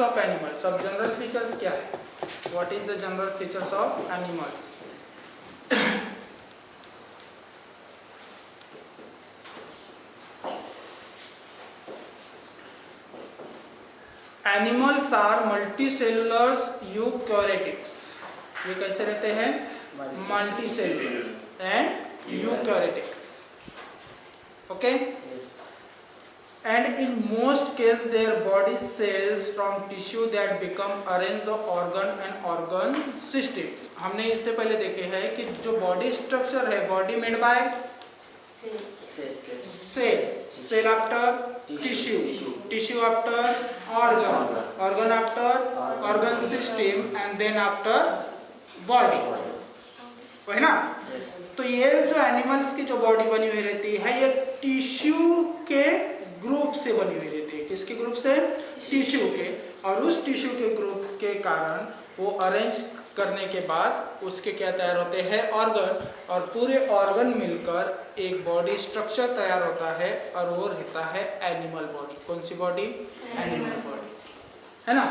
Of animals. अब general features क्या है? What is the general features of animals? Animals are multicellulars eukaryotics. ये कैसे रहते हैं? Multicellular and eukaryotics. Okay. And in most cases their body cells from tissue that become arranged the organ and organ systems। हमने इससे पहले देखे हैं कि जो बॉडी स्ट्रक्चर है, body made by cell after tissue, tissue after organ, organ after organ system and then after body, वही ना? तो ये जो एनिमल्स की जो बॉडी बनी हुई रहती है ये टिश्यू के ग्रुप से बनी हुई रहती है। किसके ग्रुप से? टिश्यू के। और उस टिश्यू के ग्रुप के कारण वो अरेंज करने के बाद उसके क्या तैयार होते हैं? ऑर्गन। और पूरे ऑर्गन मिलकर एक बॉडी स्ट्रक्चर तैयार होता है और वो रहता है एनिमल बॉडी। कौन सी बॉडी? एनिमल बॉडी, है ना?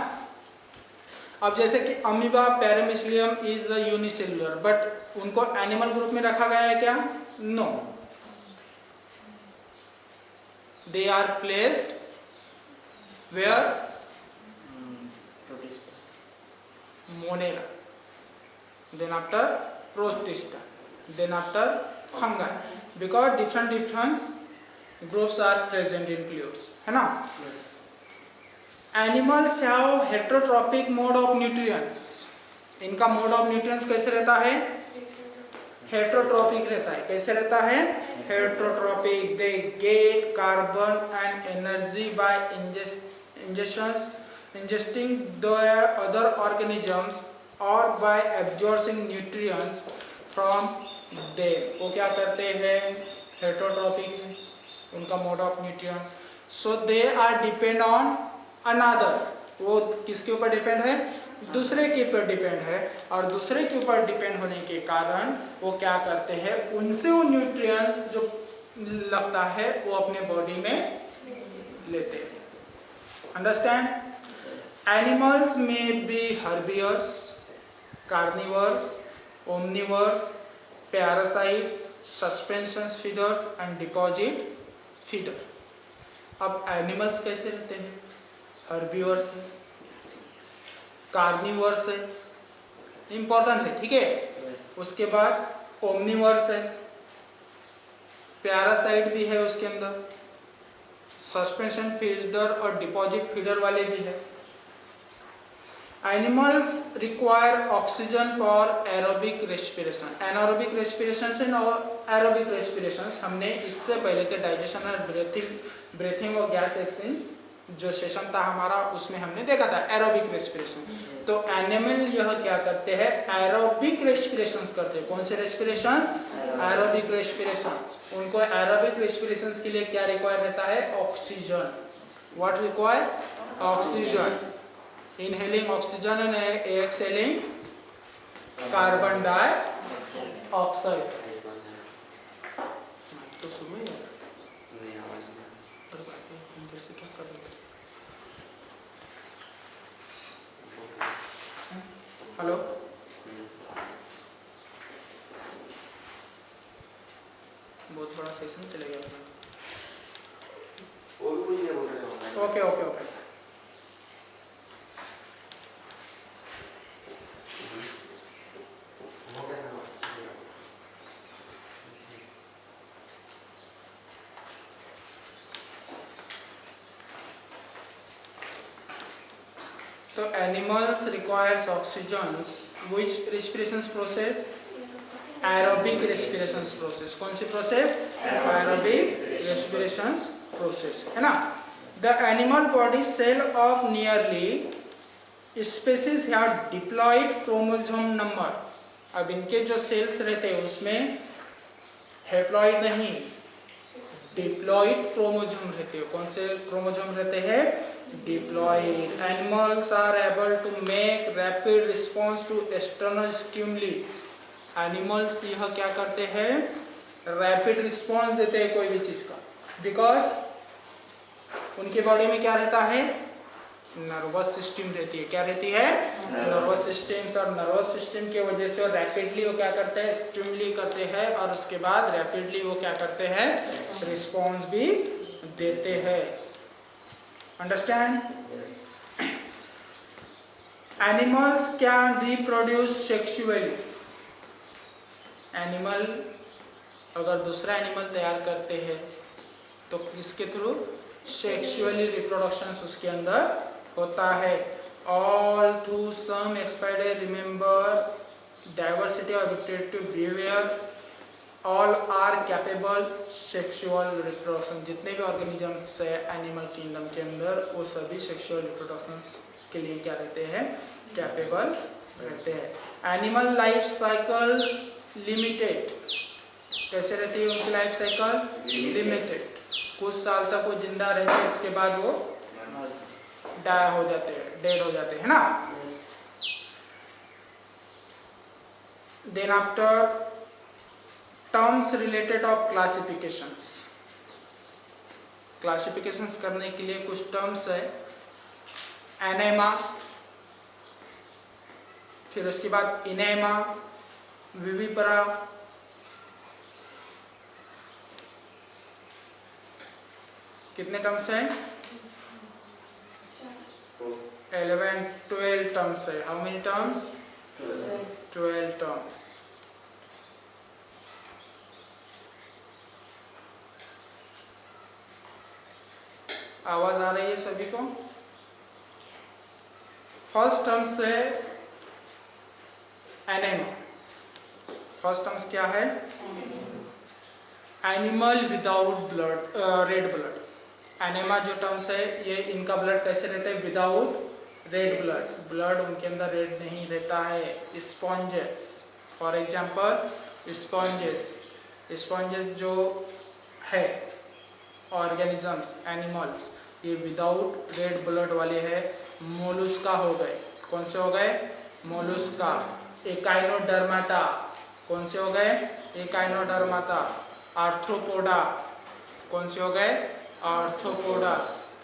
अब जैसे कि amoeba, paramecium is unicellular, but उनको एनिमल ग्रुप में रखा गया है क्या? No, they are placed where? Monera, then after Protista, then after fungi, because different groups are present in fluids, है ना? Yes. Animals have heterotrophic mode of nutrients। इनका mode of nutrients कैसे रहता है? हेट्रोट्रॉपिक रहता है। कैसे रहता है? Heterotrophic. They get carbon and energy by ingesting the other organisms or by absorbing nutrients from them। वो क्या करते हैं? हेट्रोट्रॉपिक, उनका mode of nutrients. So they are depend on another. वो किसके ऊपर डिपेंड है? दूसरे के ऊपर डिपेंड है। और दूसरे के ऊपर डिपेंड होने के कारण वो क्या करते हैं? उनसे वो न्यूट्रिएंट्स जो लगता है वो अपने बॉडी में लेते हैं। अंडरस्टैंड? एनिमल्स में बी herbivores, carnivores, omnivores, parasites, suspension feeders and deposit feeder. अब एनिमल्स कैसे रहते हैं? हर्बिवर्स है, कार्निवर्स है, इंपॉर्टेंट है, ठीक है? उसके बाद ओमनिवर्स है, पैरासाइट भी है उसके अंदर, सस्पेंशन फीडर और डिपॉजिट फीडर वाले भी है। Animals require oxygen for aerobic respiration. Anaerobic respiration से एरोबिक रेस्पिरेशन हमने इससे पहले के डाइजेशन और ब्रीथिंग और गैस एक्सचेंज जो सेशन था हमारा उसमें हमने देखा था एरोबिक रेस्पिरेशन। तो एनिमल यह क्या करते हैं? एरोबिक रेस्पिरेशंस करते हैं। कौन से रेस्पिरेशंस? एरोबिक रेस्पिरेशंस। उनको एरोबिक रेस्पिरेशंस के लिए क्या रिक्वायर रहता है? Oxygen. What require? Oxygen. Inhaling oxygen and exhaling carbon dioxide. तो सुनो यार, हेलो, बहुत बड़ा सेशन चलेगा अपना। Okay okay okay. तो animals requires oxygen which respirations process? Aerobic respirations process। कौन सी प्रोसेस? Aerobic respirations process, है ना? The animal body cell of nearly species have diploid chromosome number। अब इनके जो सेल्स रहते हैं उसमें हैप्लॉइड नहीं, डिप्लॉइड क्रोमोसोम रहते हैं। कौन से क्रोमोसोम रहते हैं? Diploid. Animals are able to make rapid response to external stimuli. Animals यह क्या करते हैं? रैपिड रिस्पॉन्स देते हैं कोई भी चीज का, बिकॉज उनके बॉडी में क्या रहता है? नर्वस सिस्टम रहती है। क्या रहती है? Nervous system. और नर्वस सिस्टम की वजह से रैपिडली वो क्या करते हैं? स्टिमुलेट करते हैं और उसके बाद रैपिडली वो क्या करते हैं? रिस्पॉन्स भी देते हैं। Understand? Animals can reproduce sexually. Animal अगर दूसरा एनिमल तैयार करते हैं तो किसके थ्रू? सेक्सुअली रिप्रोडक्शन उसके अंदर होता है। All through some expired remember diversity और reproductive behaviour all are capable sexual reproduction. जितने भी ऑर्गेनिजम्स है एनिमल किंगडम के अंदर वो सभी सेक्सुअल रिप्रोडक्शन के लिए क्या रहते हैं? कैपेबल रहते हैं। Animal life cycles limited. कैसे रहती है उनकी लाइफ साइकिल? लिमिटेड। कुछ साल तक वो जिंदा रहते हैं, इसके बाद वो डाई हो जाते हैं, डेड हो जाते हैं, है ना? Then after terms related of classifications. Classifications करने के लिए कुछ टर्म्स है। एनेमा, फिर उसके बाद इनेमा, विविपरा, कितने टर्म्स हैं? 11, 12 टर्म्स है। How many terms? 12 टर्म्स। आवाज आ रही है सभी को? फर्स्ट टर्म्स है एनेमा। फर्स्ट टर्म्स क्या है? Animal without blood, red blood. Enema जो टर्म्स है ये इनका ब्लड कैसे रहता है? Without red blood. ब्लड उनके अंदर रेड नहीं रहता है। Sponges, for example sponges. Sponges जो है ऑर्गेनिजम्स, एनिमल्स, ये विदाउट रेड ब्लड वाले हैं। मोलुस्का हो गए। कौन से हो गए? मोलुस्का। एकाइनोडर्माटा। कौन से हो गए? एकाइनोडर्माटा। आर्थ्रोपोडा। कौन से हो गए? आर्थ्रोपोडा।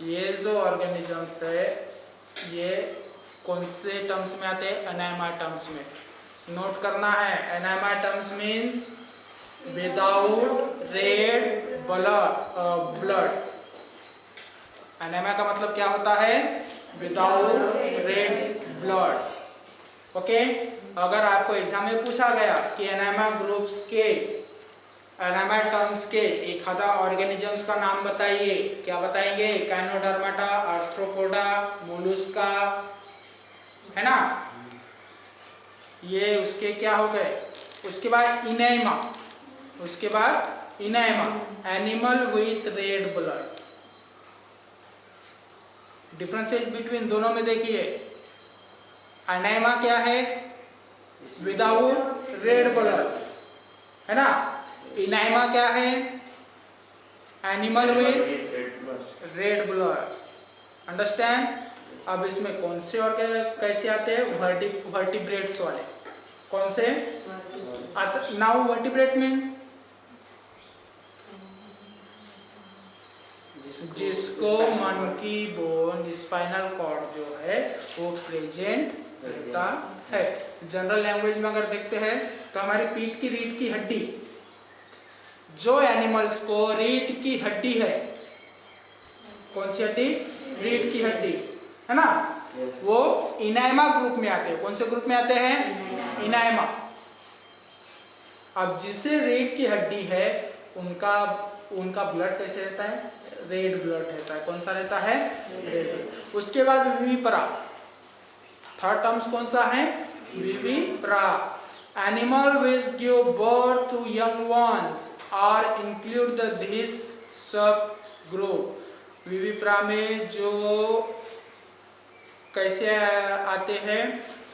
ये जो ऑर्गेनिजम्स है ये कौन से टर्म्स में आते हैं? एनामा टर्म्स में। नोट करना है, anaima terms means without red blood. Anaima का मतलब क्या होता है? Without red blood. ओके। अगर आपको एग्जाम में पूछा गया कि एनेमा ग्रुप्स के, एनेमा टर्म्स के एक आधा ऑर्गेनिजम्स का नाम बताइए, क्या बताएंगे? एकाइनोडर्माटा, आर्थ्रोपोडा, मोलुस्का, है ना? ये उसके क्या हो गए? उसके बाद इनेमा। उसके बाद enema, animal with red blood. Differences between दोनों में देखिए। एनेमा क्या है? विदाउट रेड ब्लड, है ना? इनेमा क्या है? Animal with red blood. Understand? अब इसमें कौन से और कैसे आते हैं? वर्टिब्रेट्स वाले। कौन से? नाउ वर्टिब्रेट मीन्स जिसको मंकी बोन, स्पाइनल कॉर्ड जो है वो प्रेजेंट रहता है। जनरल लैंग्वेज में अगर देखते हैं तो हमारी पीठ की रीढ़ की हड्डी, जो एनिमल्स को रीढ़ की हड्डी है, कौन सी हड्डी? रीढ़ की हड्डी, है ना? वो इनेमा ग्रुप में आते हैं। कौन से ग्रुप में आते हैं? इनेमा। अब जिसे रीढ़ की हड्डी है उनका ब्लड कैसे रहता है? रेड ब्लड रहता है। कौन सा रहता है? रेड। उसके बाद विविपरा। थर्ड टर्म्स कौन सा है? Vivipara. Animal which give birth to young ones are include this sub group. Vivipara में जो कैसे आते हैं,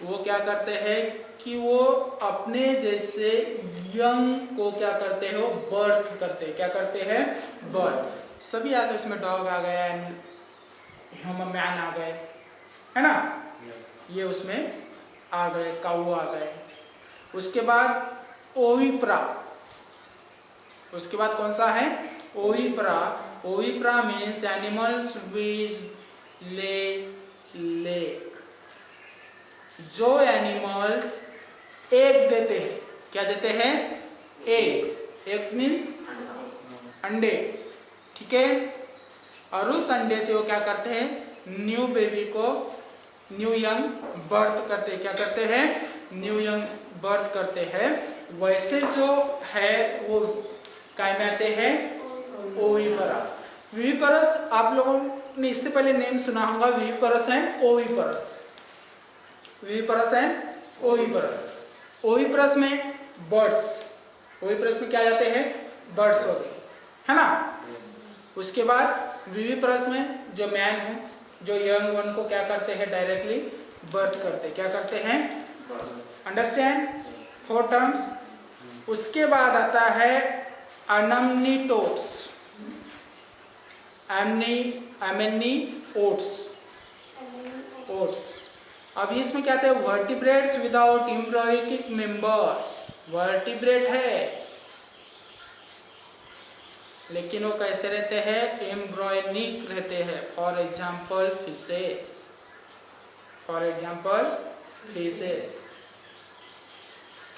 वो क्या करते हैं कि वो अपने जैसे यंग को क्या करते हैं? वो बर्थ करते हैं। क्या करते हैं? बर्थ। सभी आ गए, इसमें डॉग आ गया, ह्यूमन मैन आ गए, है ना? ये उसमें आ गए, काऊ आ गए। उसके बाद ओविप्रा। उसके बाद कौन सा है? ओविप्रा। ओविप्रा मीन्स एनिमल्स विच ले लेग। जो एनिमल्स एग देते हैं, क्या देते हैं? एग। एग्स मीन्स अंडे, ठीक है। और उस अंडे से वो क्या करते हैं? न्यू बेबी को, न्यू यंग बर्थ करते हैं। क्या करते हैं? न्यू यंग बर्थ करते हैं। वैसे जो है वो काय में आते हैं? ओविपरस। विविपरस आप लोगों ने इससे पहले नेम सुना होगा, विविपरस एंड ओविपरस। विविपरस एंड ओविपरस। ओविपरस में बर्ड्स, ओविपरस में क्या जाते हैं? बर्ड्स हो गए, है ना। उसके बाद विविपरस में जो मैन है, जो यंग वन को क्या करते हैं? डायरेक्टली बर्थ करते हैं। क्या करते हैं? अंडरस्टैंड? 4 टर्म्स। उसके बाद आता है अनमनीटोड्स, एमनीओट्स, ओट्स। अब इसमें क्या आते हैं? Vertebrates without embryonic members. Vertebrate है लेकिन वो कैसे रहते हैं? एम्ब्रॉयनिक रहते हैं। For example fishes, for example fishes.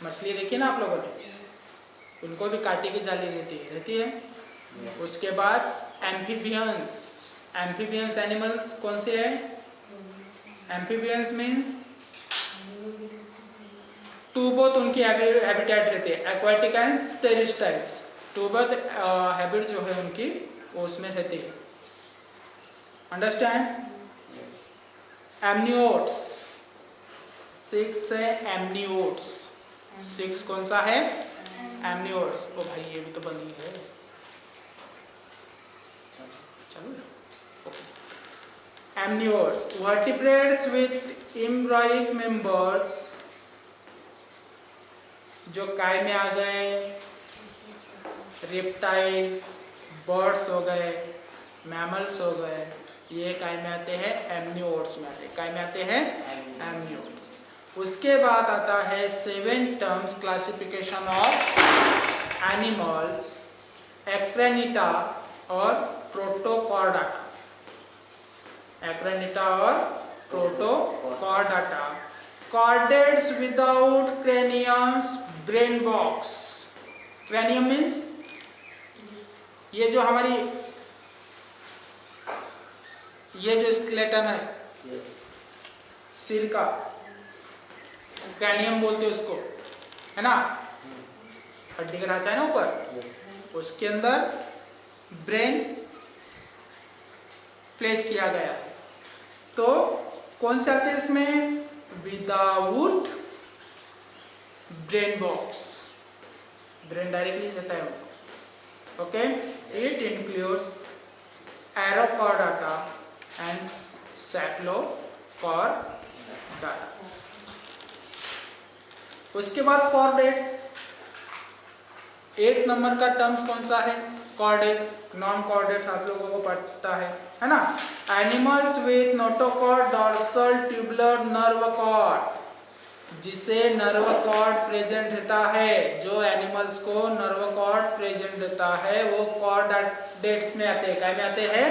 मछली देखी ना आप लोगों ने, उनको भी कांटे की जाली रहती है। yes. उसके बाद एम्फीबियंस। एम्फीबियंस एनिमल्स कौन से हैं? एम्फीबियंस मीन्स टू बोथ उनकी हैबिटेट रहती है, aquatic and terrestrials. To both habit जो है उनकी वो उसमें रहती है। अंडरस्टैंड? एमनियोट्स, 6 है एमनियोट्स। 6 कौन सा है? एमनियोट्स। ओ भाई ये भी तो बंदी है, चलो। Amniotes, vertebrates with embryonic members, जो काय में आ गए। रेप्टाइल्स, बर्ड्स हो गए, मैमल्स हो गए, ये काय में आते हैं? एमनियोट्स में आते हैं। काय में आते हैं? एमनियोट्स। उसके बाद आता है 7 terms classification of animals, acrania और प्रोटोकॉर्डाटा। एक्रेनिटा और protochordata. Chordates without craniums, brain box. Cranium means ये जो हमारी ये जो स्केलेटन है, yes. सिर का क्रैनियम बोलते हैं उसको, है ना। हड्डी का ढांचा है ना ऊपर, yes. उसके अंदर ब्रेन प्लेस किया गया है। तो कौन से आते हैं इसमें? Without brain box. Brain directly रहता है उनको। Okay, it includes urochordata and cephalochordata. उसके बाद कॉर्डेट्स। 8 नंबर का टर्म्स कौन सा है? कॉर्डेट्स। नॉन कॉर्डेट्स आप लोगों को पता है ना। Animals with notochord, dorsal, tubular nerve cord, जिसे नर्व कॉर्ड प्रेजेंट रहता है। जो एनिमल्स को नर्व कॉर्ड प्रेजेंट रहता है वो कॉर्डेट्स में आते हैं। क्या में आते हैं?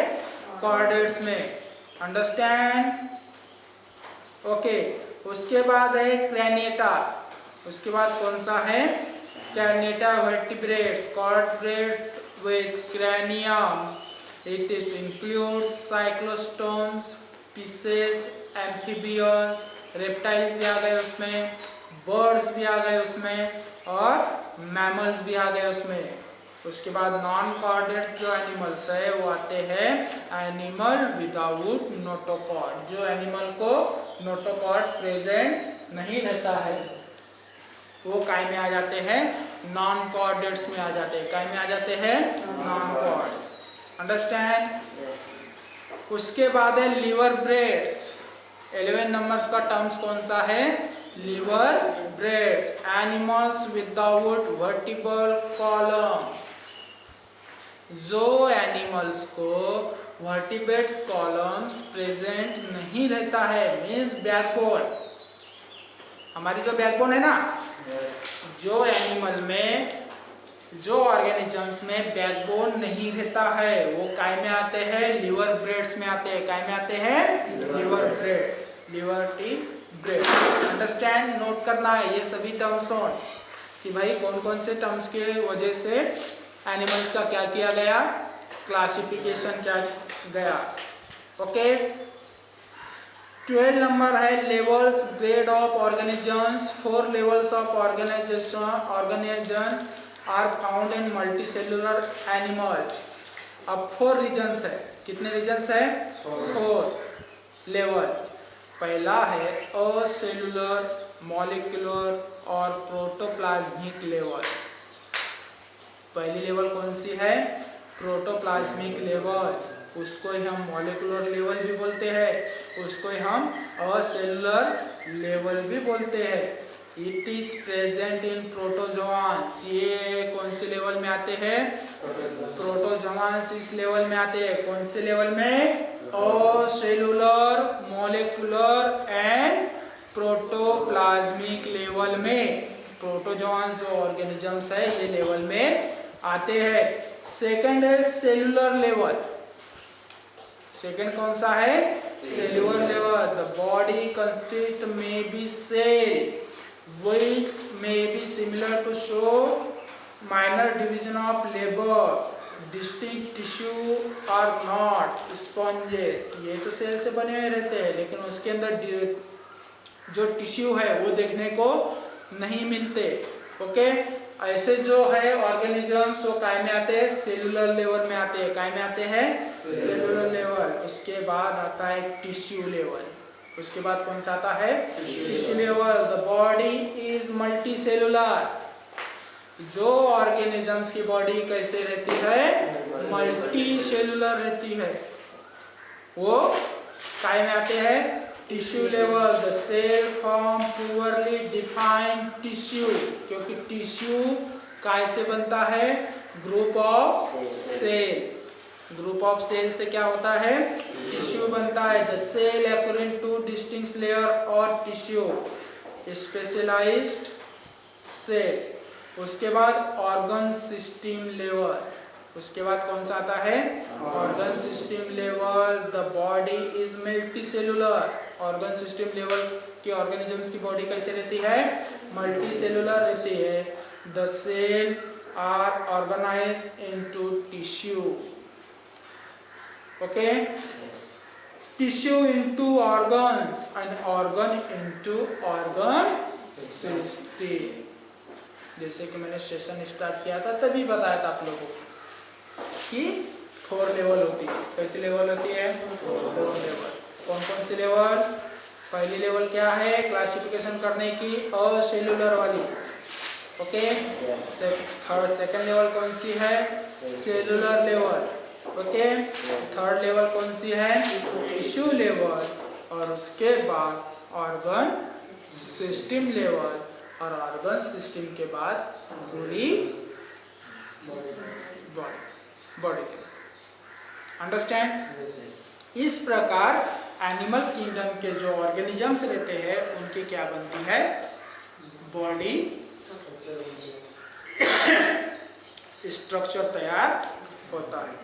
कॉर्डेट्स में। अंडरस्टैंड? ओके। उसके बाद है क्रैनिएटा। उसके बाद कौन सा है? Craniata vertebrates, chordates with craniums. It is includes cyclostomes, fishes, amphibians, reptiles भी आ गए उसमें, birds भी आ गए उसमें और mammals भी आ गए उसमें। उसके बाद नॉन कॉर्डेट्स जो एनिमल्स है वो आते हैं एनिमल विदाउट नोटोकॉर्ड, जो एनिमल को नोटोकॉर्ड प्रेजेंट नहीं रहता है वो काय में आ जाते हैं? नॉन कॉर्डेट्स में आ जाते हैं। काय में आ जाते हैं? Non chordates. अंडरस्टैंड? उसके बाद है लिवर ब्रेड्स। 11 नंबर्स का टर्म्स कौन सा है? Invertebrates, animals without vertebral column. जो एनिमल्स को वर्टिब्रेट्स कॉलम्स प्रेजेंट नहीं रहता है, मीन्स बैकबोन, हमारी जो बैकबोन है ना, जो एनिमल में जो ऑर्गेनिजम्स में बैकबोन नहीं रहता है वो काय में आते हैं, लिवर ब्रेड्स में आते हैं। काय में आते हैं? Liver breads, liver T bread. Understand, note करना है ये सभी टर्म्स नोट कि भाई कौन कौन से टर्म्स के वजह से एनिमल्स का क्या किया गया, क्लासिफिकेशन क्या गया। ओके, 12 नंबर है levels grade of organisms. 4 levels of organism are found in multicellular animals. अब 4 रीजन्स है। कितने रीजन्स है? 4 लेवल्स। पहला है असेलुलर, मॉलिक्यूलर और प्रोटोप्लाज्मिक लेवल। पहली लेवल कौन सी है? Protoplasmic level. उसको ही हम मॉलिक्यूलर लेवल भी बोलते हैं, उसको ही हम असेलुलर लेवल भी बोलते हैं। It is present in protozoans. ये कौन से लेवल में आते हैं? प्रोटोजोआन्स इस लेवल में आते हैं। कौन से लेवल में? असेलुलर, मॉलिक्यूलर एंड प्रोटोप्लाज्मिक लेवल में। प्रोटोजोआन्स जो ऑर्गेनिजम्स है ये लेवल में आते हैं। सेकंड है सेलुलर लेवल। सेकंड कौन सा है? Cellular level. The body consist में be cell which may be similar to show minor division of labor, distinct tissue are not sponges। ये तो सेल से बने हुए रहते हैं लेकिन उसके अंदर जो टिश्यू है वो देखने को नहीं मिलते। ओके, ऐसे जो है ऑर्गेनिजम्स वो काय में आते हैं? सेलुलर लेवल में आते हैं। काय में आते हैं? Cellular level. उसके बाद आता है टिश्यू लेवल। उसके बाद कौन सा आता है? Tissue level. The body is multi cellular. जो ऑर्गेनिजम्स की बॉडी कैसे रहती है? मल्टी सेलुलर रहती है, वो काय में आते हैं? Tissue level. The cell form poorly defined tissue. क्योंकि टिश्यू काय से बनता है? Group of cell. Group of cell से क्या होता है? टिश्यू बनता है। The cell according to distinct layer और टिश्यू, स्पेशलाइज्ड सेल। उसके बाद ऑर्गन सिस्टम लेवल। उसके बाद कौन सा आता है? Organ system level. The body is multi cellular. Organ system level के ऑर्गेनिजम्स की बॉडी कैसे रहती है? मल्टी सेलुलर रहती है। The cell are organised into tissue. Okay, tissue into organs and organ into organ system। जैसे कि मैंने सेशन स्टार्ट किया था तभी बताया था आप लोगों को कि 4 लेवल होती है। कैसी लेवल होती है? 4 लेवल। कौन कौन सी लेवल? पहली लेवल क्या है क्लासिफिकेशन करने की? असेलुलर वाली। ओके, सेकंड लेवल कौन सी है? Cellular level. Okay, third level कौन सी है? Tissue level. और उसके बाद ऑर्गन सिस्टम लेवल। और ऑर्गन सिस्टम के बाद पूरी बॉडी। अंडरस्टैंड? इस प्रकार एनिमल किंगडम के जो ऑर्गेनिजम्स रहते हैं उनकी क्या बनती है? बॉडी स्ट्रक्चर तैयार होता है।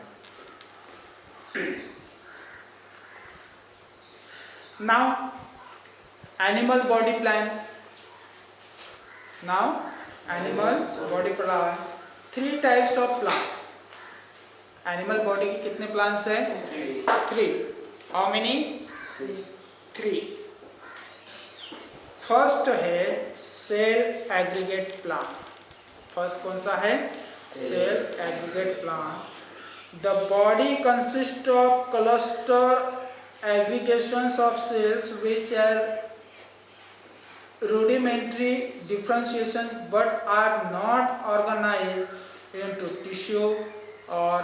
Now animal body plans. Now animals body plans. 3 types of plants. Animal body की कितने plants हैं? 3. How many? 3. फर्स्ट है सेल एग्रीगेट प्लांट। फर्स्ट कौन सा है? Cell aggregate plant. The body consists of cluster aggregations of cells which are rudimentary differentiations but are not organized into tissue or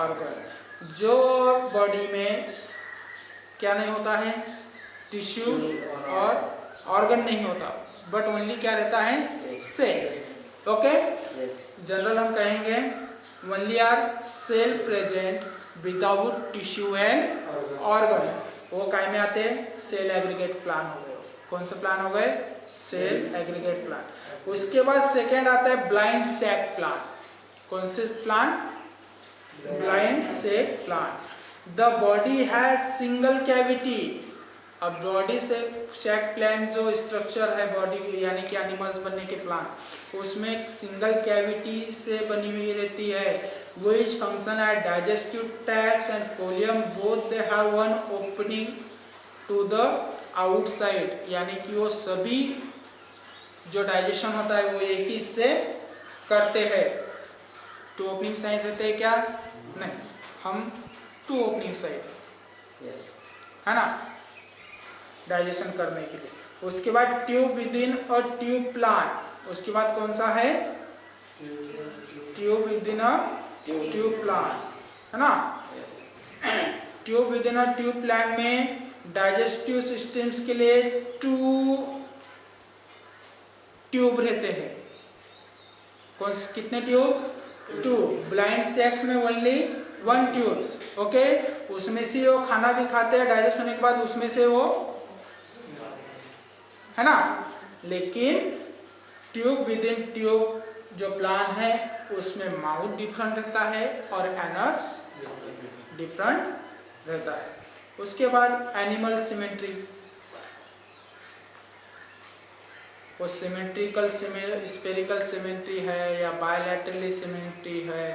organ। जो body में क्या नहीं होता है? टिश्यू और ऑर्गन नहीं होता, बट ओनली क्या रहता है? सेल। ओके, जनरल हम कहेंगे only are cell present without tissue and organ। वो काय में आते हैं? सेल एग्रीगेट प्लान हो गए। कौन से प्लान हो गए? Cell aggregate plan. उसके बाद सेकेंड आता है ब्लाइंड सैक प्लान। कौन से plant? Blind shape plant. The body has single cavity. अब बॉडी से शेप प्लांट जो स्ट्रक्चर है बॉडी यानी कि एनिमल्स बनने के प्लांट, उसमें सिंगल कैविटी से बनी हुई रहती है। which function as digestive tracts and coelom, both they have one opening to the outside, यानी कि वो सभी जो डाइजेशन होता है वो एक ही से करते हैं। टू ओपनिंग साइड रहते हैं क्या? नहीं, हम टू ओपनिंग साइड है ना डाइजेशन करने के लिए। उसके बाद tube with in a tube plant. उसके बाद कौन सा है? Tube with in a tube plant है ना। Tube with in a tube plant में डाइजेस्टिव सिस्टम्स के लिए टू ट्यूब रहते हैं। कितने ट्यूब्स? टू। ब्लाइंड सेक्स में ओनली वन ट्यूब्स। ओके, उसमें से वो खाना भी खाते हैं डाइजेस्ट होने के बाद, उसमें से वो है ना। लेकिन ट्यूब विद इन ट्यूब जो प्लान है उसमें माउथ डिफरेंट रहता है और एनस डिफरेंट रहता है। उसके बाद एनिमल सिमेट्री, वो सिमेट्रिकल स्फेरिकल सिमेट्री है या बायलैटरली सिमेट्री है,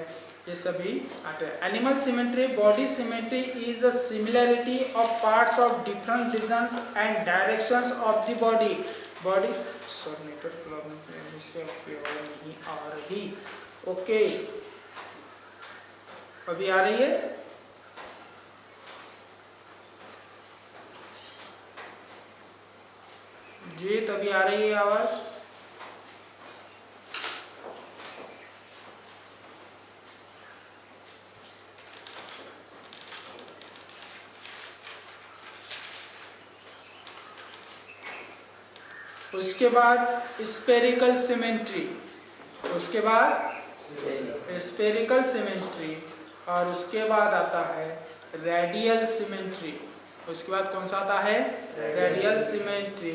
ये सभी आते हैं। Animal symmetry, body symmetry is a similarity of parts of different regions and directions of the body. Body sorry network problem से आपकी आवाज नहीं आ रही। ओके, अभी आ रही है? जी, तभी आ रही है आवाज? उसके बाद स्फेरिकल सिमेट्री, उसके बाद स्फेरिकल सिमेट्री, और उसके बाद आता है रेडियल सिमेट्री। उसके बाद कौन सा आता है? Radial symmetry,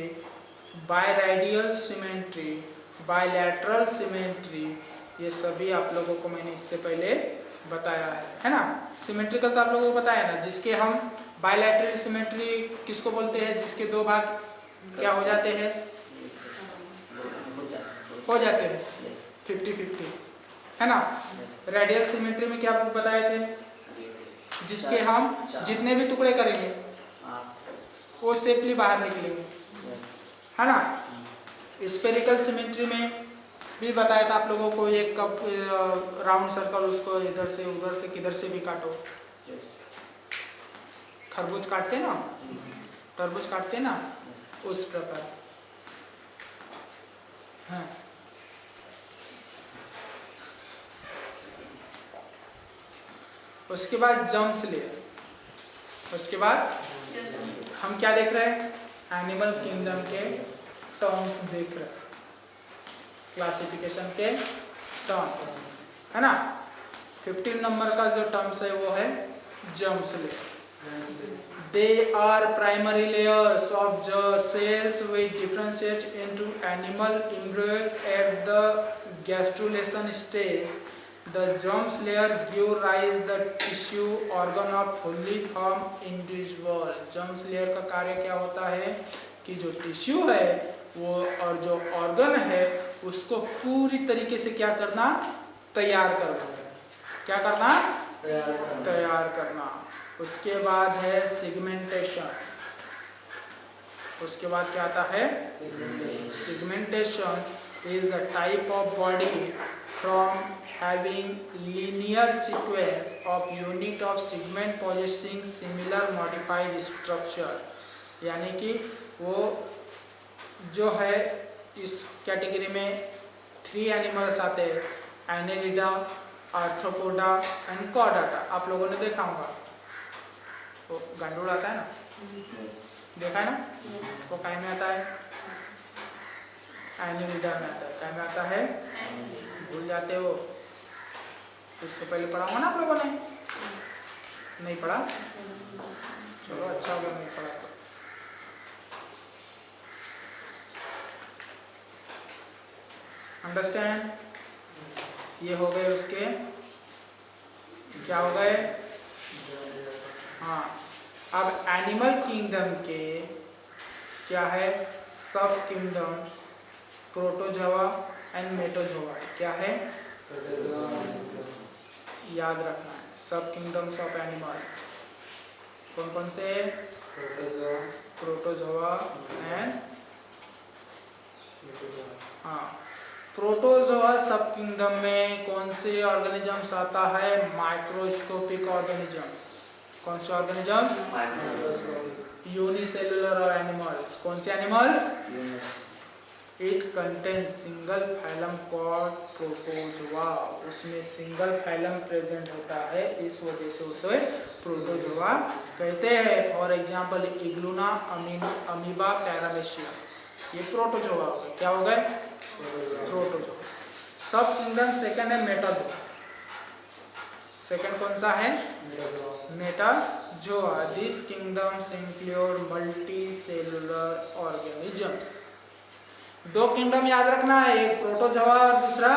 biradial symmetry, bilateral symmetry. ये सभी आप लोगों को मैंने इससे पहले बताया है ना। सिमेट्रिकल तो आप लोगों को बताया ना, जिसके हम बायलैटरल सिमेट्री किसको बोलते हैं? जिसके दो भाग क्या हो जाते हैं? हो जाते हैं 50-50 है ना। रेडियल सिमेट्री में क्या बताए थे? जिसके हम जितने भी टुकड़े करेंगे वो सेफली बाहर निकलेंगे है ना। स्फेरिकल सिमेट्री में भी बताया था आप लोगों को, एक कप राउंड सर्कल, उसको इधर से उधर से किधर से भी काटो। खरबूज काटते ना, तरबूज काटते ना, उस प्रकार। हाँ, उसके बाद जम्प्स लेयर। उसके बाद हम क्या देख रहे हैं? एनिमल किंगडम के टर्म्स देख रहे हैं, क्लासिफिकेशन के टर्म्स है ना। 15 नंबर का जो टर्म्स है वो है जम्प्स layer. They are primary layers of the cells which differentiate into animal embryos at the gastrulation stage. The germs layer give rise the tissue organ of fully formed individual. germs layer का कार्य क्या होता है कि जो tissue है वो और जो ऑर्गन है उसको पूरी तरीके से क्या करना? तैयार करना। क्या करना? तैयार करना। उसके बाद है सिगमेंटेशन। उसके बाद क्या आता है? Segmentation is a type of body from having linear sequence of unit of segment possessing similar modified structure। यानी कि वो जो है इस कैटेगरी में 3 एनिमल्स आते हैं, एनेलिडा, आर्थ्रोपोडा एंड कॉर्डाटा। आप लोगों ने देखा होगा, वो गांडूल आता है ना, देखा है ना, वो काय में आता है? एनेलिडा में आता है। काय में आता है? भूल जाते हो, इससे पहले पढ़ा होगा ना आप लोगों ने? नहीं पढ़ा? चलो अच्छा हो गया नहीं पढ़ा तो। अंडरस्टैंड? ये हो गए उसके, क्या हो गए? हाँ, अब एनिमल किंगडम के क्या है? सब किंगडम्स प्रोटोजोआ एंड मेटोजोआ। क्या है? याद रखना है, सब किंगडम्स ऑफ एनिमल्स कौन कौन से? प्रोटोजोआ एंड, हाँ, प्रोटोजोआ सब किंगडम में कौन से ऑर्गेनिजम्स आता है? Microscopic organisms. कौन से ऑर्गेनिजम्स? Unicellular animals. कौन से animals? It contains single phylum called protozoa. उसमें सिंगल फाइलम प्रेजेंट होता है, इस वजह से उसे प्रोटोजोआ कहते हैं। फॉर एग्जांपल इग्लूना, अमीबा, पैरामेशिया, ये प्रोटोजोआ हो गए। क्या हो गए? प्रोटोजोआ। सब किंगडम सेकंड है मेटाजोआ। सेकंड कौन सा है? Metazoa. This kingdoms include multi cellular organisms. दो किंगडम याद रखना है, एक प्रोटोजोआ और दूसरा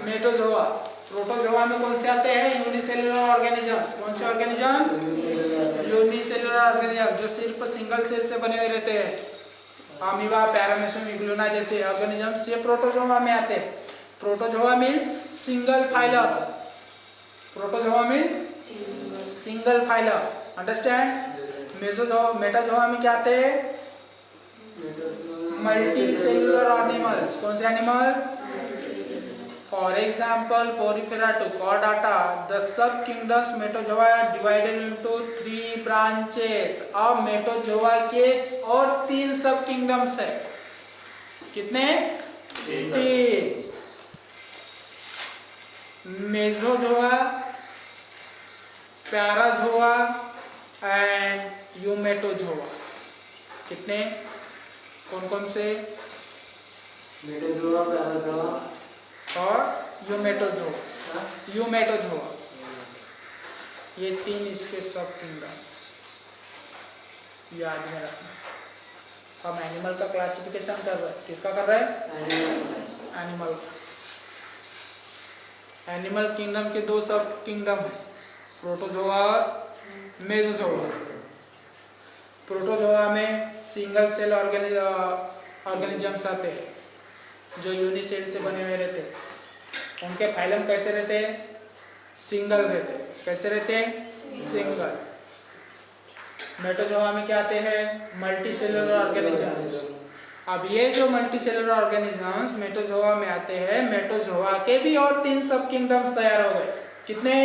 मेटोजोआ। प्रोटोजोआ में कौन से आते हैं? Unicellular organisms. कौन से ऑर्गेनिज्म? यूनिसेलुलर ऑर्गेनिज्म, जो सिर्फ सिंगल सेल से बने हुए रहते हैं। अमीबा, पैरामेशियम, इग्लूना जैसे ऑर्गेनिजम्स ये प्रोटोजोआ में आते हैं। Protozoa means single phylum. Protozoa means single phylum, understand? Mesozoa, metazoa में क्या आते हैं? Multi cellular animals. कौन से animals? For example porifera to chordata. The sub kingdoms metazoa divided into 3 branches. अब मेटोजोआ के और 3 सब किंगडम्स है। कितने? 3। मेसोजोआ, पैराजोआ एंड यूमेटोजोआ। कितने? कौन कौन से? मेटोजोआ, पैराजोआ और यूमेटोजोआ। यूमेटोजोआ, ये 3 इसके सब किंगडम याद में रखना। हम एनिमल का क्लासिफिकेशन कर रहे हैं। किसका कर रहे हैं? एनिमल। एनिमल किंगडम के 2 सब किंगडम है, प्रोटोजोआ और मेसोजोआ। प्रोटोजोआ में सिंगल सेल ऑर्गेनिजम्स आते हैं जो यूनिसेल से बने हुए रहते हैं। उनके फाइलम कैसे रहते हैं? सिंगल रहते हैं। कैसे रहते हैं? सिंगल। मेटोजोआ में क्या आते हैं? Multi cellular organisms. अब ये जो मल्टी सेलुलर ऑर्गेनिजम्स मेटोजोआ में आते हैं, मेटोजोआ के भी और 3 सब किंगडम्स तैयार हो गए। कितने?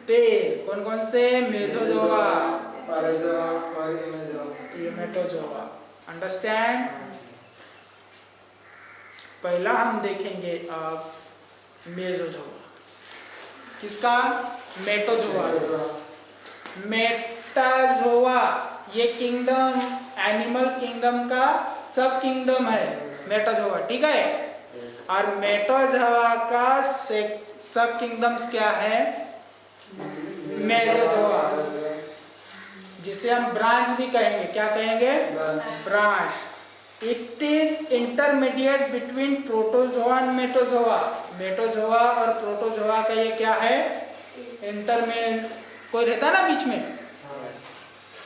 3। कौन कौन से? मेसोजोआ, यूमेटोजोआ, अंडरस्टैंड? पहला हम देखेंगे अब मेसोजोआ। किसका? मेटोजोआ। मेटाजोआ ये किंगडम एनिमल किंगडम का सब किंगडम है, मेटाजोआ, ठीक है? और मेटाजोआ का सब किंगडम्स क्या है? मेसोजोआ, जिसे हम ब्रांच भी कहेंगे। क्या कहेंगे? Branch. It is intermediate between protozoa and metazoa. Metazoa और प्रोटोजोआ का ये क्या है? इंटर में कोई रहता है ना बीच में,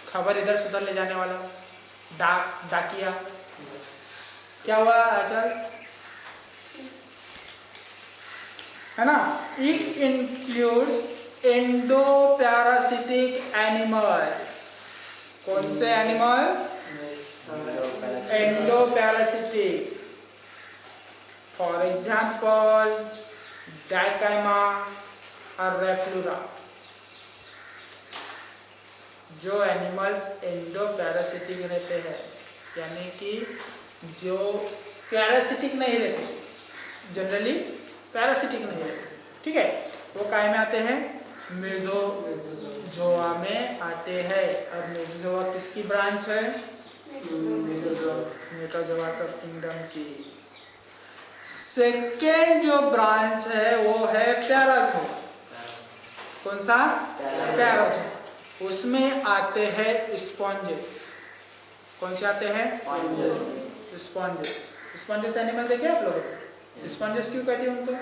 खबर इधर से उधर ले जाने वाला, डाकिया। क्या हुआ आचार्य? है ना? It includes endoparasitic animals. कौन से एनिमल्स? एंडोपैरासिटिक। फॉर एग्जाम्पल डाइकाइमा और रेफ्लुरा। जो एनिमल्स एंडोपैरासिटिक रहते हैं, यानी कि जो पैरासिटिक नहीं रहते, जनरली पैरासिटिक नहीं रहते, ठीक है, वो काय में आते हैं? मेसोजोआ में आते हैं। और मेसोजोआ किसकी ब्रांच है? मेटाजोआ सब किंगडम की। सेकेंड जो ब्रांच है वो है पैराजोआ। कौन सा? पैराजोआ। उसमें आते हैं स्पॉन्जेस। कौन से आते हैं? स्पॉन्जेस। स्पॉन्जेस एनिमल देखे आप लोग? स्पॉन्जेस क्यों कहते हैं उनको?